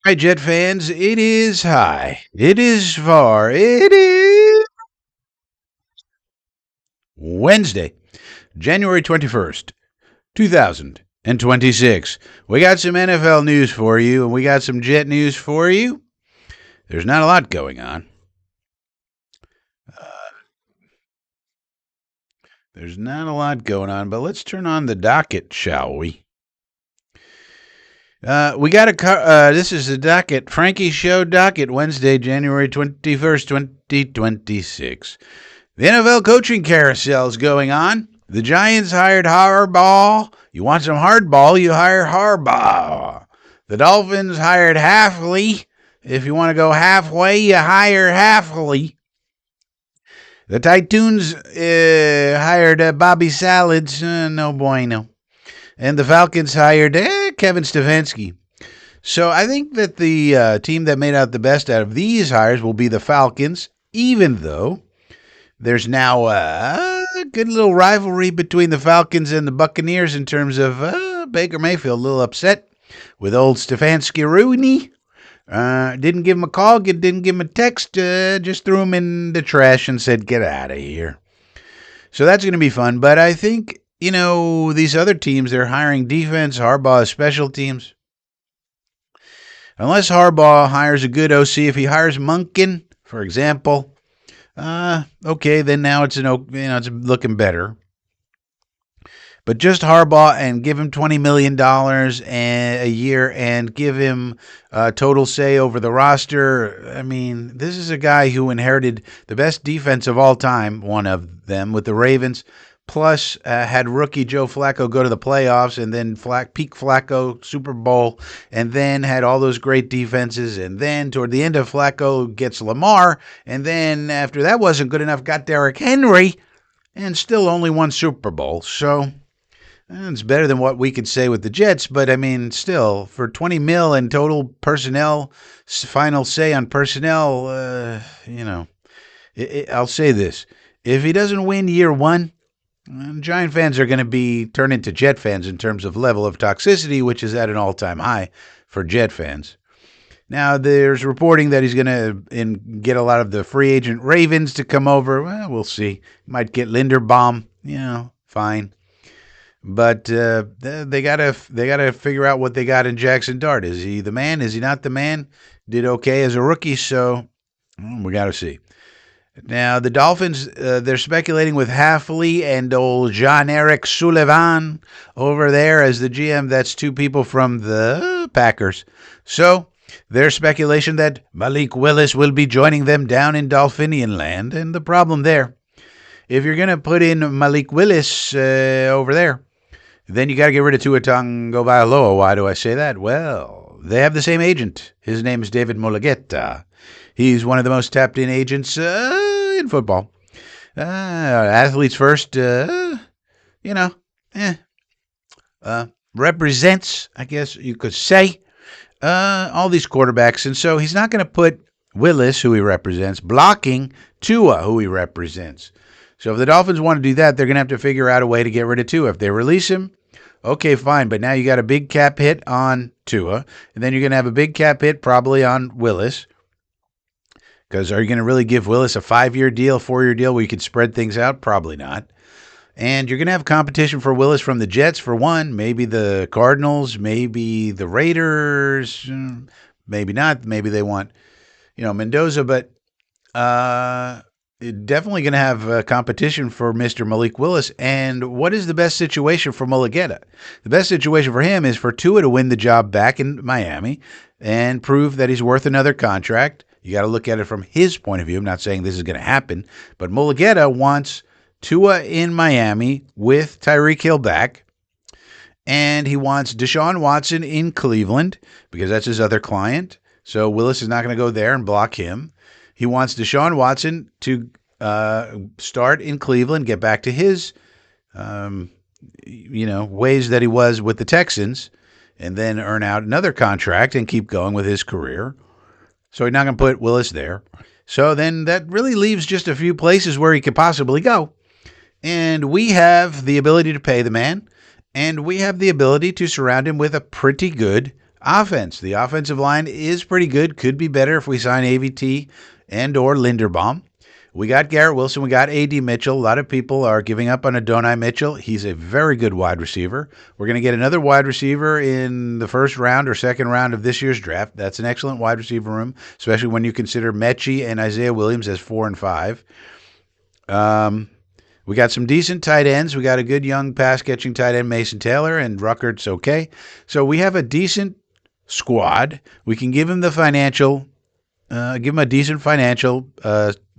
right, Jet fans, it is high. It is far. It is Wednesday, January 21st, 2026. We got some NFL news for you, and we got some Jet news for you. There's not a lot going on. But let's turn on the docket, shall we? We got this is the docket, Frankie Show docket, Wednesday, January 21st, 2026. The NFL coaching carousel is going on. The Giants hired Harbaugh. You want some hardball, you hire Harbaugh. The Dolphins hired Halfley. If you want to go halfway, you hire Halfley. The Titans hired Bobby Salads. No bueno. And the Falcons hired Kevin Stefanski. So I think that the team that made out the best out of these hires will be the Falcons, even though there's now a good little rivalry between the Falcons and the Buccaneers in terms of Baker Mayfield a little upset with old Stefanski Rooney. Didn't give him a call, didn't give him a text, just threw him in the trash and said, get out of here. So that's going to be fun. But I think, these other teams, they're hiring defense, Harbaugh is special teams. Unless Harbaugh hires a good OC, if he hires Munkin, for example, okay, then now it's it's looking better. But just Harbaugh and give him $20 million a year and give him total say over the roster. I mean, this is a guy who inherited the best defense of all time, one of them, with the Ravens, plus had rookie Joe Flacco go to the playoffs, and then peak Flacco Super Bowl, and then had all those great defenses, and then toward the end of Flacco gets Lamar, and then after that wasn't good enough, got Derrick Henry, and still only won Super Bowl. So it's better than what we could say with the Jets, but I mean, still, for $20 million in total personnel, final say on personnel, I'll say this. If he doesn't win year one, Giant fans are going to be turned into Jet fans in terms of level of toxicity, which is at an all-time high for Jet fans. Now, there's reporting that he's going to get a lot of the free agent Ravens to come over. Well, we'll see. Might get Linderbaum, fine. But they gotta figure out what they got in Jackson Dart. Is he the man? Is he not the man? Did okay as a rookie, so we got to see. Now, the Dolphins, they're speculating with Halfley and old Jean-Eric Sullivan over there as the GM. That's two people from the Packers. So there's speculation that Malik Willis will be joining them down in Dolphinian land. And the problem there, if you're going to put in Malik Willis over there, then you got to get rid of Tua Tagovailoa. Why do I say that? Well, they have the same agent. His name is David Mulugheta. He's one of the most tapped-in agents in football. Athletes first, represents, I guess you could say, all these quarterbacks. And so he's not going to put Willis, who he represents, blocking Tua, who he represents. So if the Dolphins want to do that, they're going to have to figure out a way to get rid of Tua. If they release him, okay, fine. But now you got a big cap hit on Tua, and then you're going to have a big cap hit probably on Willis. Because are you going to really give Willis a 5-year deal, 4-year deal where you can spread things out? Probably not. And you're going to have competition for Willis from the Jets, for one. Maybe the Cardinals, maybe the Raiders, maybe not. Maybe they want, Mendoza. But definitely going to have competition for Mr. Malik Willis. And what is the best situation for Mulugheta? The best situation for him is for Tua to win the job back in Miami and prove that he's worth another contract. You got to look at it from his point of view. I'm not saying this is going to happen, but Mulugheta wants Tua in Miami with Tyreek Hill back, and he wants Deshaun Watson in Cleveland because that's his other client. So Willis is not going to go there and block him. He wants Deshaun Watson to start in Cleveland, get back to his, ways that he was with the Texans, and then earn out another contract and keep going with his career. So he's not going to put Willis there. So then that really leaves just a few places where he could possibly go. And we have the ability to pay the man, and we have the ability to surround him with a pretty good Offense. The offensive line is pretty good. Could be better if we sign AVT and or Linderbaum. We got Garrett Wilson. We got A.D. Mitchell. A lot of people are giving up on Adonai Mitchell. He's a very good wide receiver. We're going to get another wide receiver in the first round or second round of this year's draft. That's an excellent wide receiver room, especially when you consider Mechie and Isaiah Williams as 4 and 5. We got some decent tight ends. We got a good young pass-catching tight end, Mason Taylor, and Ruckert's okay. So we have a decent squad. We can give him the financial, give him a decent financial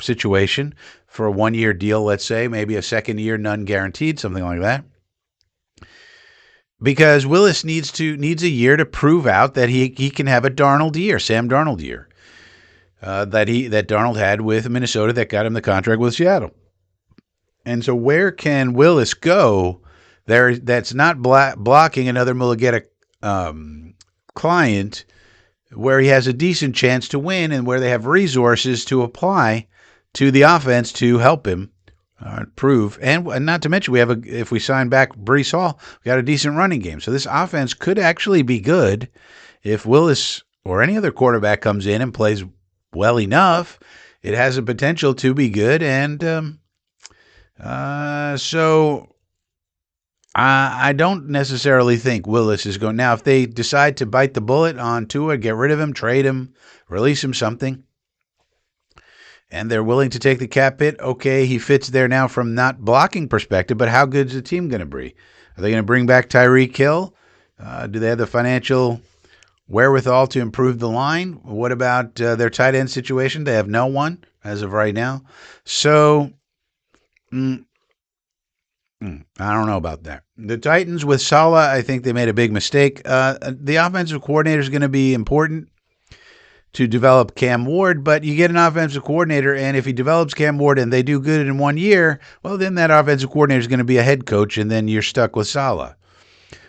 situation for a 1-year deal, let's say, maybe a second year, none guaranteed, something like that. Because Willis needs a year to prove out that he can have a Darnold year, Sam Darnold year, that Darnold had with Minnesota that got him the contract with Seattle. And so where can Willis go there that's not blocking another Mulligeta client where he has a decent chance to win and where they have resources to apply to the offense to help him prove. And not to mention, if we sign back Breece Hall, we got a decent running game. So this offense could actually be good if Willis or any other quarterback comes in and plays well enough. It has a potential to be good. And so I don't necessarily think Willis is going. Now, if they decide to bite the bullet on Tua, get rid of him, trade him, release him, something, and they're willing to take the cap hit, okay, he fits there now from not blocking perspective, but how good is the team going to be? Are they going to bring back Tyreek Hill? Do they have the financial wherewithal to improve the line? What about their tight end situation? They have no one as of right now. So I don't know about that. The Titans with Saleh, I think they made a big mistake. The offensive coordinator is going to be important to develop Cam Ward, but you get an offensive coordinator, and if he develops Cam Ward and they do good in 1 year, well, then that offensive coordinator is going to be a head coach, and then you're stuck with Saleh.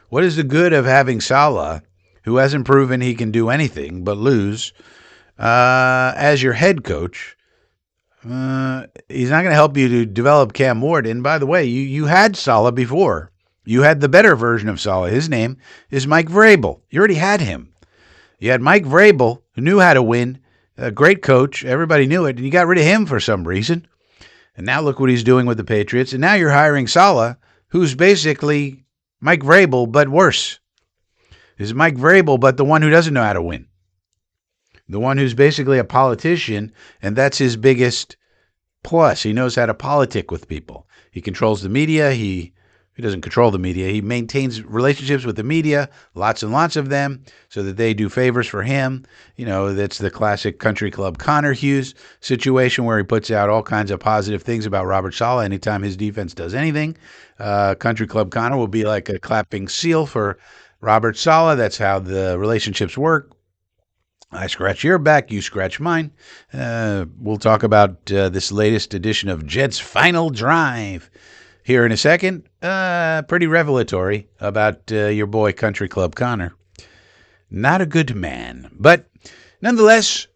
What is the good of having Saleh, who hasn't proven he can do anything but lose, as your head coach? He's not going to help you to develop Cam Ward. And by the way, you had Saleh before. You had the better version of Saleh. His name is Mike Vrabel. You already had him. You had Mike Vrabel, who knew how to win, a great coach. Everybody knew it. And you got rid of him for some reason. And now look what he's doing with the Patriots. And now you're hiring Saleh, who's basically Mike Vrabel, but worse. Is Mike Vrabel, but the one who doesn't know how to win. The one who's basically a politician, and that's his biggest plus. He knows how to politic with people. He controls the media. He doesn't control the media. He maintains relationships with the media, lots and lots of them, so that they do favors for him. You know, that's the classic country club Connor Hughes situation where he puts out all kinds of positive things about Robert Saleh anytime his defense does anything. Country club Connor will be like a clapping seal for Robert Saleh. That's how the relationships work. I scratch your back, you scratch mine. We'll talk about this latest edition of Jet's Final Drive here in a second. Pretty revelatory about your boy Country Club Connor. Not a good man. But nonetheless,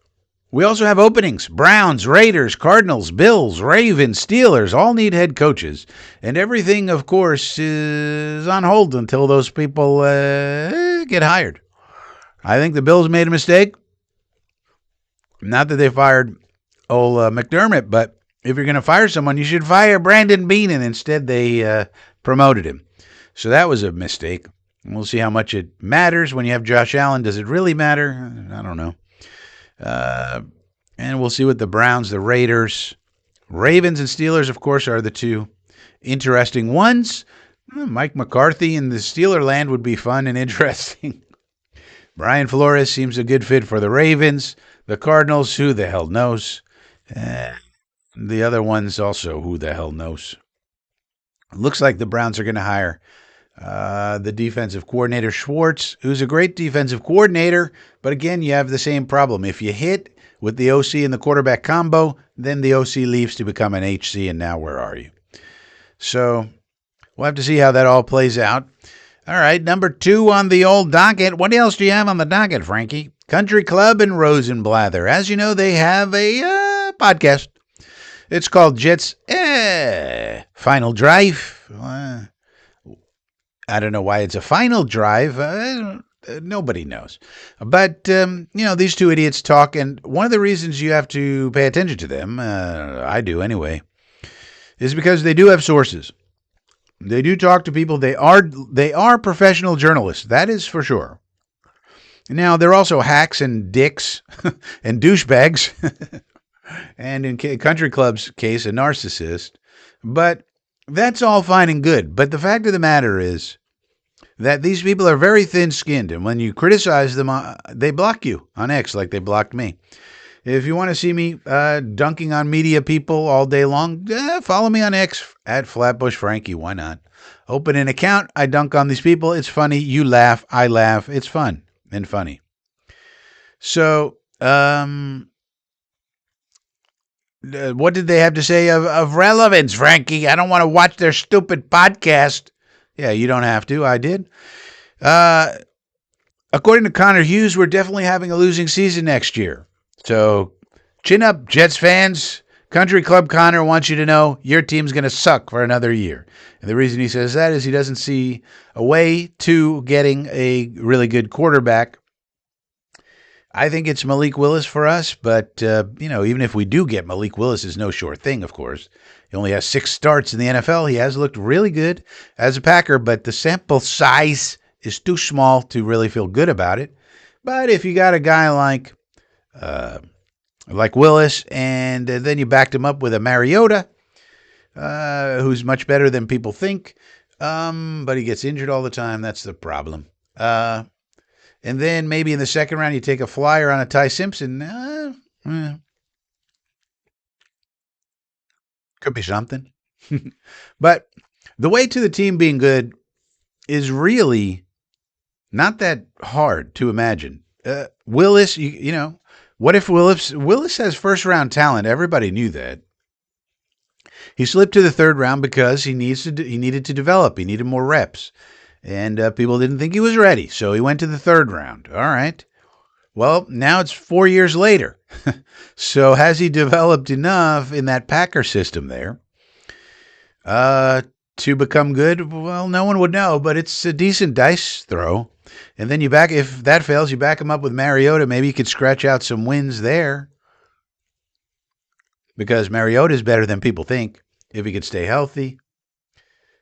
we also have openings. Browns, Raiders, Cardinals, Bills, Ravens, Steelers all need head coaches. And everything, of course, is on hold until those people get hired. I think the Bills made a mistake. Not that they fired old McDermott, but if you're going to fire someone, you should fire Brandon Beane, and instead they promoted him. So that was a mistake. We'll see how much it matters when you have Josh Allen. Does it really matter? I don't know. And we'll see what the Browns, the Raiders, Ravens, and Steelers, of course, are the two interesting ones. Mike McCarthy in the Steeler land would be fun and interesting. Brian Flores seems a good fit for the Ravens. The Cardinals, who the hell knows? The other ones also, who the hell knows? Looks like the Browns are going to hire the defensive coordinator, Schwartz, who's a great defensive coordinator. But again, you have the same problem. If you hit with the OC and the quarterback combo, then the OC leaves to become an HC, and now where are you? So we'll have to see how that all plays out. All right, number 2 on the old docket. What else do you have on the docket, Frankie? Country Club and Rosenblather. As you know, they have a podcast. It's called Jets Final Drive. I don't know why it's a final drive. Nobody knows. But, these two idiots talk, and one of the reasons you have to pay attention to them, I do anyway, is because they do have sources. They do talk to people. They are professional journalists. That is for sure. Now, they're also hacks and dicks and douchebags, and in Country Club's case, a narcissist. But that's all fine and good. But the fact of the matter is that these people are very thin-skinned, and when you criticize them, they block you on X like they blocked me. If you want to see me dunking on media people all day long, follow me on X at Flatbush Frankie. Why not? Open an account. I dunk on these people. It's funny. You laugh. I laugh. It's fun and funny. So, what did they have to say of relevance, Frankie? I don't want to watch their stupid podcast. Yeah, you don't have to. I did. According to Connor Hughes, we're definitely having a losing season next year. So, chin up, Jets fans. Country Club Connor wants you to know your team's going to suck for another year. And the reason he says that is he doesn't see a way to getting a really good quarterback. I think it's Malik Willis for us, but, even if we do get Malik Willis, is no sure thing, of course. He only has 6 starts in the NFL. He has looked really good as a Packer, but the sample size is too small to really feel good about it. But if you got a guy like Willis, and then you backed him up with a Mariota, who's much better than people think, but he gets injured all the time. That's the problem. And then maybe in the second round, you take a flyer on a Ty Simpson. Could be something. But the way to the team being good is really not that hard to imagine. Willis, what if Willis has first-round talent? Everybody knew that. He slipped to the third round because he needed to develop. He needed more reps. And people didn't think he was ready, so he went to the third round. All right. Well, now it's 4 years later. So has he developed enough in that Packer system there to become good? Well, no one would know, but it's a decent dice throw. And then if that fails, you back him up with Mariota. Maybe you could scratch out some wins there, because Mariota is better than people think if he could stay healthy.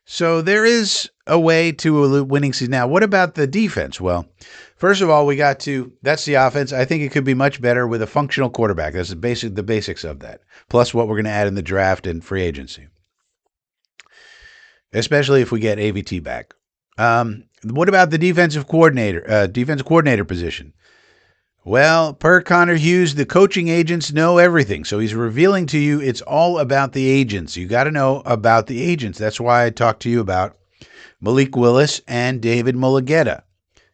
So there is a way to a winning season. Now, what about the defense? Well, first of all, that's the offense. I think it could be much better with a functional quarterback. That's the basics of that. Plus what we're going to add in the draft and free agency, especially if we get AVT back. What about the defensive coordinator position? Well, per Connor Hughes, the coaching agents know everything. So he's revealing to you it's all about the agents. You got to know about the agents. That's why I talked to you about Malik Willis and David Mulugeta,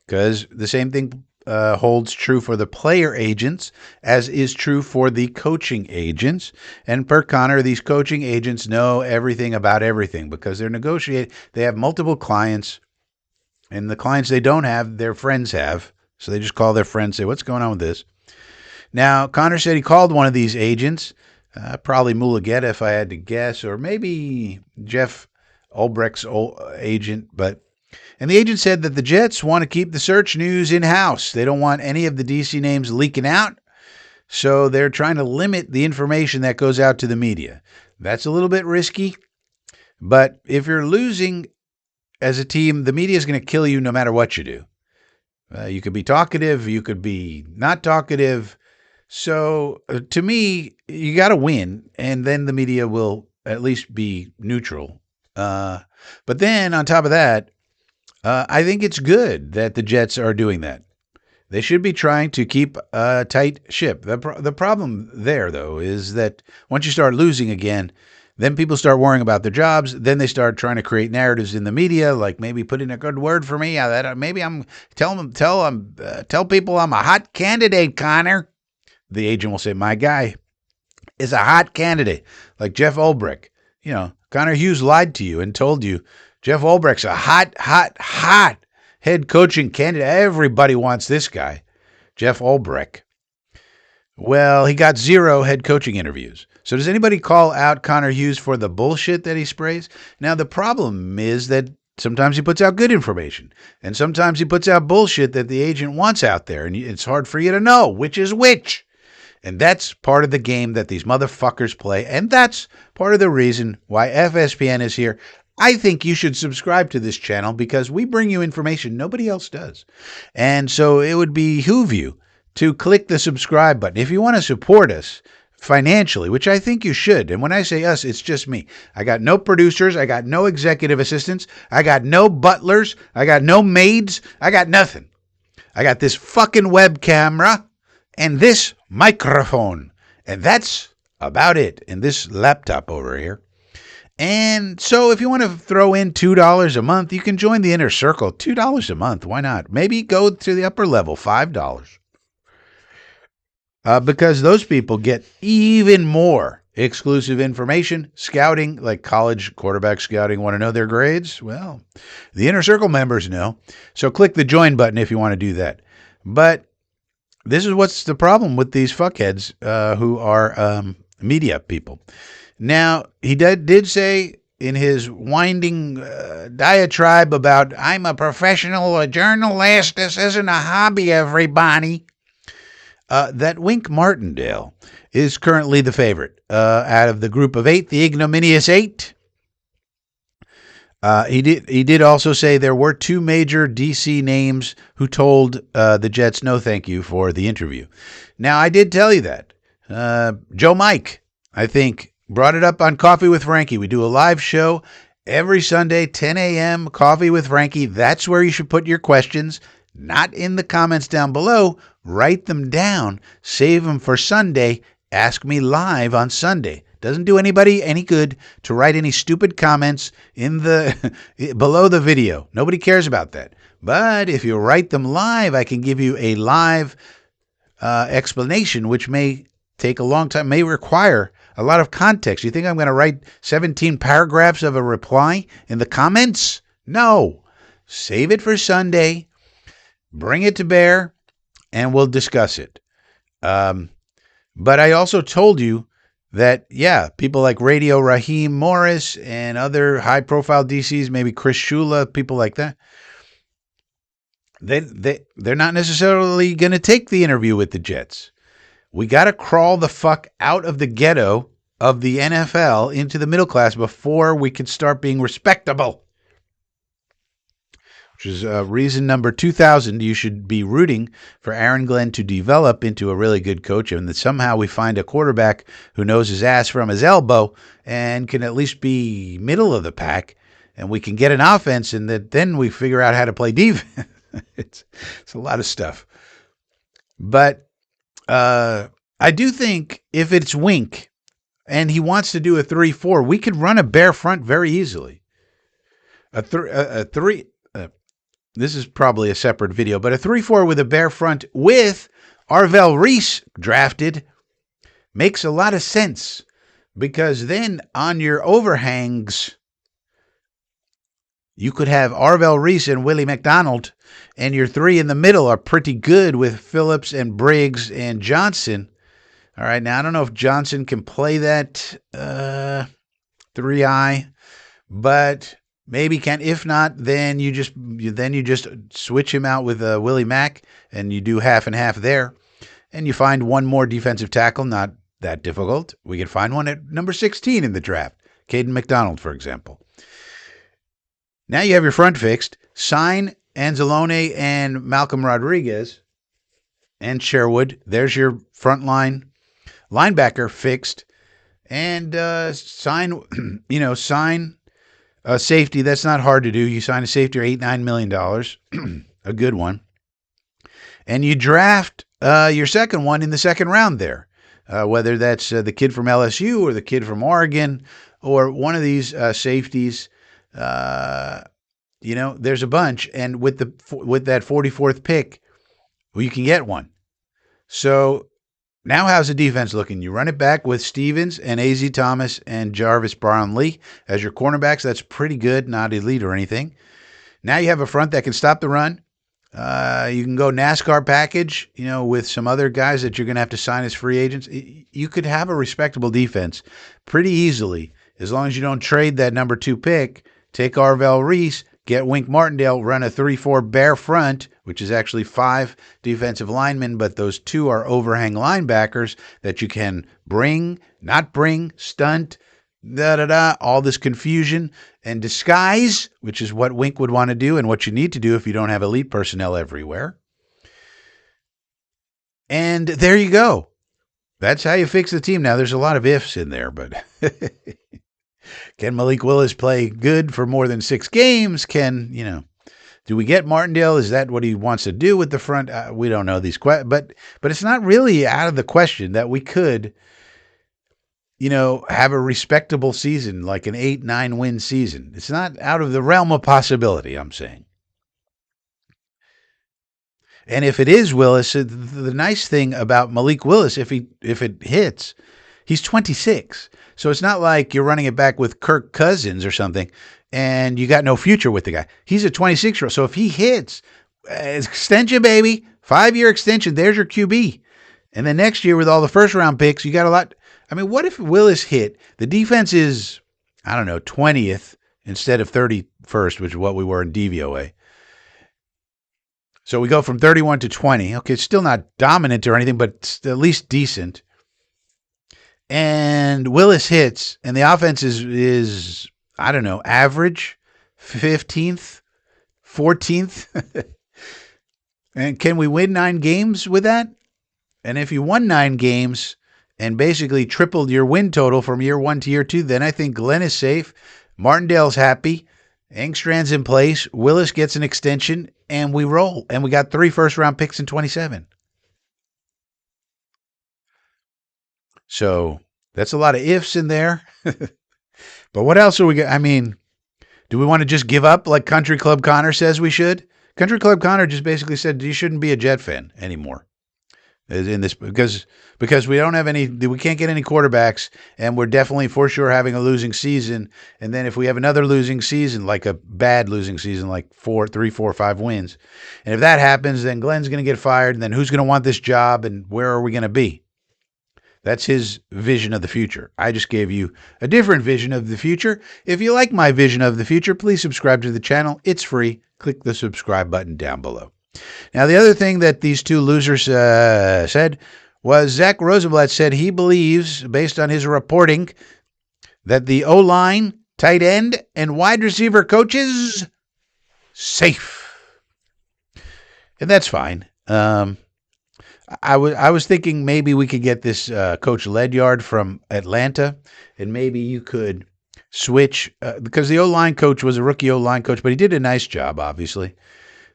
because the same thing holds true for the player agents as is true for the coaching agents. And per Connor, these coaching agents know everything about everything because they're negotiating. They have multiple clients, and the clients they don't have, their friends have. So they just call their friend, say, what's going on with this? Now, Connor said he called one of these agents, probably Mulugeta if I had to guess, or maybe Jeff Ulbricht's old agent. And the agent said that the Jets want to keep the search news in-house. They don't want any of the DC names leaking out, so they're trying to limit the information that goes out to the media. That's a little bit risky, but if you're losing as a team, the media is going to kill you no matter what you do. You could be talkative, you could be not talkative. So to me, you got to win, and then the media will at least be neutral. But then on top of that, I think it's good that the Jets are doing that. They should be trying to keep a tight ship. The problem there, though, is that once you start losing again, then people start worrying about their jobs. Then they start trying to create narratives in the media, like maybe put in a good word for me. Maybe I'm tell people I'm a hot candidate, Connor. The agent will say, my guy is a hot candidate, like Jeff Ulbrich. Connor Hughes lied to you and told you Jeff Ulbricht's a hot head coaching candidate. Everybody wants this guy, Jeff Ulbrich. Well, he got 0 head coaching interviews. So does anybody call out Connor Hughes for the bullshit that he sprays? Now, the problem is that sometimes he puts out good information, and sometimes he puts out bullshit that the agent wants out there, and it's hard for you to know which is which. And that's part of the game that these motherfuckers play, and that's part of the reason why FSPN is here. I think you should subscribe to this channel because we bring you information nobody else does. And so it would behoove you to click the subscribe button. If you want to support us financially, which I think you should, and when I say us, it's just me. I got no producers. I got no executive assistants. I got no butlers. I got no maids. I got nothing. I got this fucking web camera and this microphone. And that's about it. And this laptop over here. And so if you want to throw in $2 a month, you can join the inner circle. $2 a month. Why not? Maybe go to the upper level, $5. Because those people get even more exclusive information, scouting, like college quarterback scouting. Want to know their grades? Well, the inner circle members know. So click the join button if you want to do that. But this is what's the problem with these fuckheads who are media people. Now, he did say in his winding diatribe about, I'm a professional journalist, this isn't a hobby, everybody, that Wink Martindale is currently the favorite out of the group of 8, the ignominious 8. He did also say there were 2 major DC names who told the Jets no thank you for the interview. Now, I did tell you that. Joe Mike, I think, brought it up on Coffee with Frankie. We do a live show every Sunday, 10 a.m., Coffee with Frankie. That's where you should put your questions, not in the comments down below. Write them down. Save them for Sunday. Ask me live on Sunday. Doesn't do anybody any good to write any stupid comments in the below the video. Nobody cares about that. But if you write them live, I can give you a live explanation, which may take a long time, may require a lot of context. You think I'm going to write 17 paragraphs of a reply in the comments? No. Save it for Sunday. Bring it to bear, and we'll discuss it. But I also told you that, yeah, people like Radio Raheem Morris and other high-profile DCs, maybe Chris Shula, people like that, they're not necessarily going to take the interview with the Jets. We got to crawl the fuck out of the ghetto of the NFL into the middle class before we can start being respectable. Which is reason number 2,000. You should be rooting for Aaron Glenn to develop into a really good coach, and that somehow we find a quarterback who knows his ass from his elbow and can at least be middle of the pack, and we can get an offense, and that then we figure out how to play defense. It's a lot of stuff. But I do think if it's Wink and he wants to do a 3-4, we could run a bare front very easily. This is probably a separate video, but a 3-4 with a bare front with Arvell Reese drafted makes a lot of sense, because then on your overhangs, you could have Arvell Reese and Willie McDonald, and your 3 in the middle are pretty good with Phillips and Briggs and Johnson. All right, now I don't know if Johnson can play that 3-eye, but maybe can. If not, then you just switch him out with Willie Mack, and you do half and half there, and you find one more defensive tackle. Not that difficult. We can find one at number 16 in the draft, Caden McDonald, for example. Now you have your front fixed. Sign Anzalone and Malcolm Rodriguez and Sherwood. There's your front line linebacker fixed, and sign a safety. That's not hard to do. You sign a safety for $8-9 million, a good one, and you draft your second one in the second round there, whether that's the kid from LSU or the kid from Oregon or one of these safeties. There's a bunch, and with that 44th pick, well, you can get one. So now how's the defense looking? You run it back with Stevens and A.Z. Thomas and Jarvis Brownlee as your cornerbacks. That's pretty good, not elite or anything. Now you have a front that can stop the run. You can go NASCAR package, with some other guys that you're going to have to sign as free agents. You could have a respectable defense pretty easily as long as you don't trade that number 2 pick, take Arvell Reese, get Wink Martindale, run a 3-4 bear front, which is actually 5 defensive linemen, but those 2 are overhang linebackers that you can bring, not bring, stunt, all this confusion and disguise, which is what Wink would want to do and what you need to do if you don't have elite personnel everywhere. And there you go. That's how you fix the team. Now, there's a lot of ifs in there, but can Malik Willis play good for more than 6 games? Do we get Martindale? Is that what he wants to do with the front? We don't know these questions, but it's not really out of the question that we could, have a respectable season, like an 8-9 win season. It's not out of the realm of possibility, I'm saying. And if it is Willis, the nice thing about Malik Willis, if it hits, he's 26. So it's not like you're running it back with Kirk Cousins or something and you got no future with the guy. He's a 26-year-old. So if he hits, extension, baby, 5-year extension, there's your QB. And then next year with all the first-round picks, you got a lot. I mean, what if Willis hit? The defense is, 20th instead of 31st, which is what we were in DVOA. So we go from 31 to 20. Okay, it's still not dominant or anything, but at least decent. And Willis hits, and the offense is average, 15th, 14th. And can we win 9 games with that? And if you won 9 games and basically tripled your win total from year 1 to year 2, then I think Glenn is safe, Martindale's happy, Engstrand's in place, Willis gets an extension, and we roll. And we got 3 first-round picks in 27. So that's a lot of ifs in there. But what else are we going to, do we want to just give up like Country Club Connor says we should? Country Club Connor just basically said you shouldn't be a Jet fan anymore. In this because we don't have we can't get any quarterbacks, and we're definitely for sure having a losing season. And then if we have another losing season, like a bad losing season, like 3, 4, 5 wins, and if that happens, then Glenn's going to get fired, and then who's going to want this job, and where are we going to be? That's his vision of the future. I just gave you a different vision of the future. If you like my vision of the future, please subscribe to the channel. It's free. Click the subscribe button down below. Now, the other thing that these 2 losers said was Zach Rosenblatt said he believes, based on his reporting, that the O-line, tight end, and wide receiver coaches safe. And that's fine. I was thinking maybe we could get this Coach Ledyard from Atlanta, and maybe you could switch, because the O-line coach was a rookie O-line coach, but he did a nice job, obviously.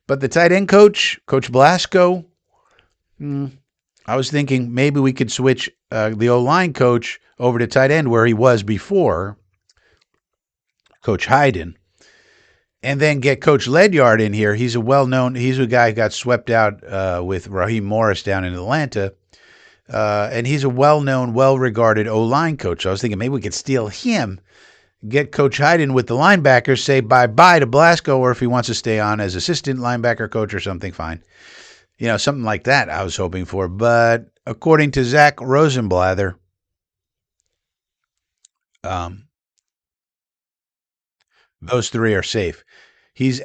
But the tight end coach, Coach Blasco, I was thinking maybe we could switch the O-line coach over to tight end where he was before, Coach Hayden, and then get Coach Ledyard in here. He's a guy who got swept out with Raheem Morris down in Atlanta, and he's a well-known, well-regarded O-line coach. So I was thinking maybe we could steal him, get Coach Hayden with the linebackers, say bye-bye to Blasco, or if he wants to stay on as assistant linebacker coach or something, fine. Something like that I was hoping for. But according to Zach Rosenblatt, those 3 are safe. He's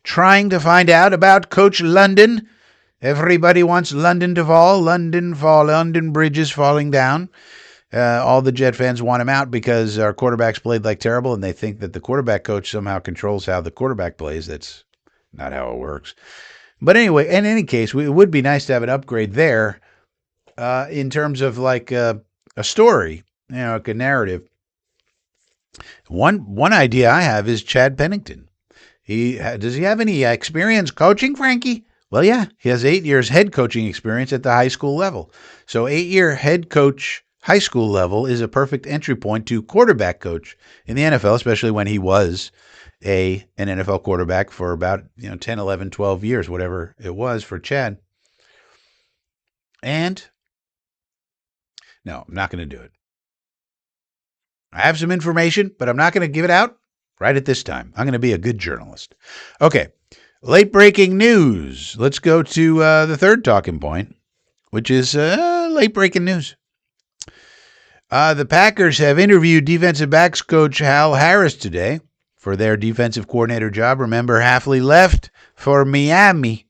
trying to find out about Coach London. Everybody wants London to fall. London Bridge is falling down. All the Jet fans want him out because our quarterbacks played like terrible, and they think that the quarterback coach somehow controls how the quarterback plays. That's not how it works. But anyway, in any case, it would be nice to have an upgrade there in terms of like a story, like a narrative. One idea I have is Chad Pennington. Does he have any experience coaching, Frankie? Well, yeah, he has 8 years head coaching experience at the high school level. So 8-year head coach high school level is a perfect entry point to quarterback coach in the NFL, especially when he was an NFL quarterback for about 10, 11, 12 years, whatever it was for Chad. And no, I'm not going to do it. I have some information, but I'm not going to give it out right at this time. I'm going to be a good journalist. Okay, late breaking news. Let's go to the third talking point, which is late breaking news. The Packers have interviewed defensive backs coach Hal Harris today for their defensive coordinator job. Remember, Hafley left for Miami.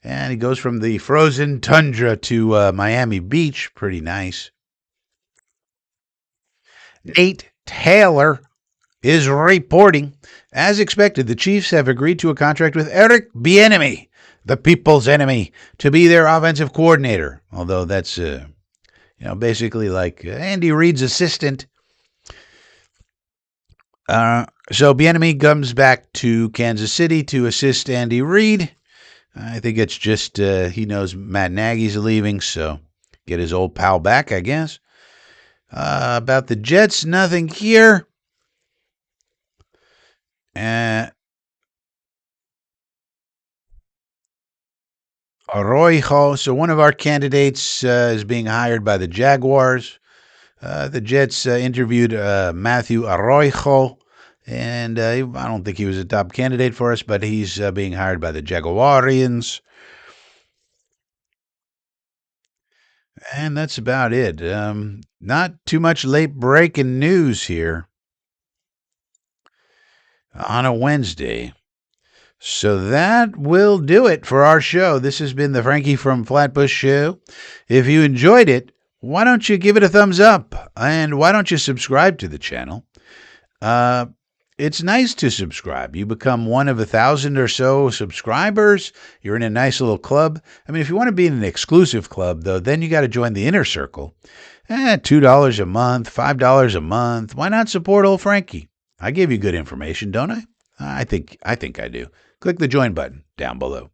And he goes from the frozen tundra to Miami Beach. Pretty nice. Nate Taylor is reporting. As expected, the Chiefs have agreed to a contract with Eric Bieniemy, the people's enemy, to be their offensive coordinator. Although that's, basically like Andy Reid's assistant. So Bieniemy comes back to Kansas City to assist Andy Reid. I think it's just he knows Matt Nagy's leaving, so get his old pal back, I guess. About the Jets, nothing here. Arroyo, so one of our candidates is being hired by the Jaguars. The Jets interviewed Matthew Arroyo, and I don't think he was a top candidate for us, but he's being hired by the Jaguarians. And that's about it. Not too much late breaking news here on a Wednesday. So that will do it for our show. This has been the Frankie from Flatbush show. If you enjoyed it, why don't you give it a thumbs up? And why don't you subscribe to the channel? It's nice to subscribe. You become one of 1,000 or so subscribers. You're in a nice little club. I mean, if you want to be in an exclusive club, though, then you got to join the inner circle. $2 a month, $5 a month. Why not support old Frankie? I give you good information, don't I? I think I do. Click the join button down below.